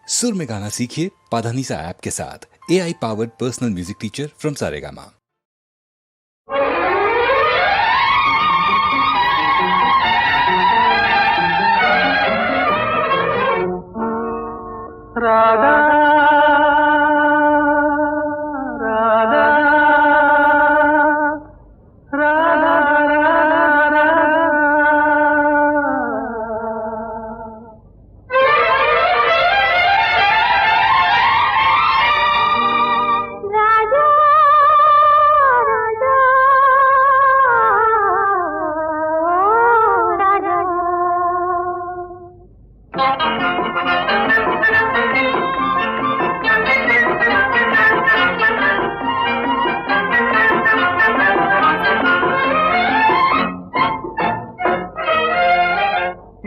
सुर में गाना सीखिए पाधानीसा ऐप के साथ। AI powered personal music teacher from Saregama. Radha Radha Radha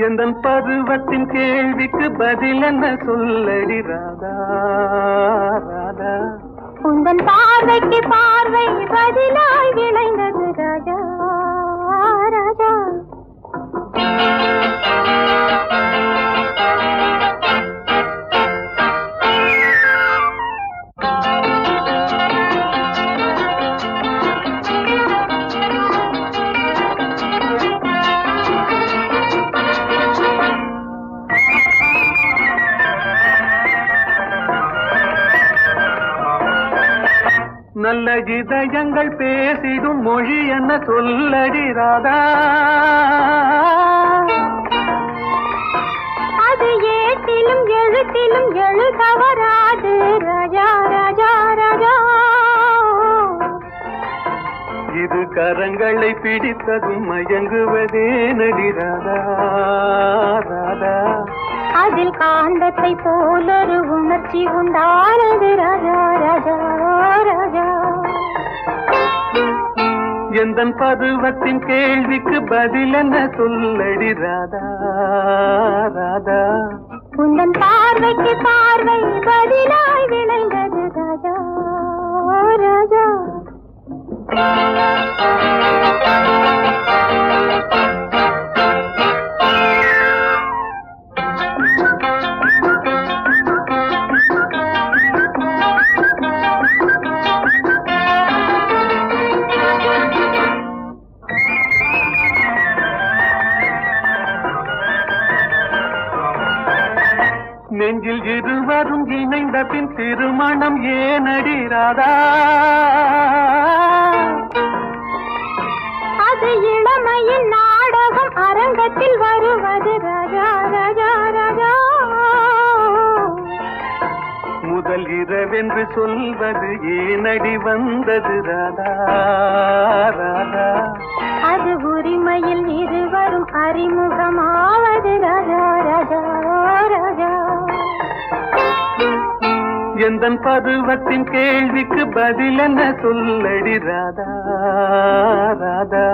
எந்தன் பருவத்தின் கேள்விக்கு பதில் என்ன சொல்லடி ராதா ராதா. உந்தன் பார்வைக்கு பார்வை பதிலாய் விளைந்தது ராஜா ராஜா. நல்ல இதயங்கள் பேசிடும் மொழி என்ன சொல்லடி ராதா. அது ஏட்டிலும் எழுத்திலும் எழுதவராது ராஜா ராஜா ராஜா. இது கரங்களை பிடித்ததும் மயங்குவதே நடி ராதா ராதா. அதில் காந்தத்தை போலொரு உணர்ச்சி உண்டானது ராஜா ராஜா ராஜா. எந்தன் பருவத்தின் கேள்விக்கு பதில் என்ன சொல்லடி ராதா ராதா. உந்தன் பார்வைக்கு பார்வை பதிலாய் விளைந்தது ராஜா ராஜா. நெஞ்சில் இருவரும் இணைந்த பின் திருமணம் ஏனடி ராதா. அது இளமையின் நாடகம் அரங்கத்தில் வருவது ராஜா ராஜா ராஜா. முதல் இரவென்று சொல்வது ஏனடி வந்தது ராதா ராதா. அது உரிமையில் இருவரும் அறிமுகமாவது ராஜா ராஜா ராஜா. எந்தன் பருவத்தின் கேள்விக்கு பதில் என்ன சொல்லடி ராதா ராதா.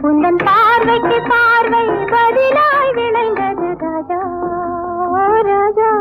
உந்தன் பார்வைக்கு பார்வை பதிலாய் விளைந்தது ராஜா ராஜா.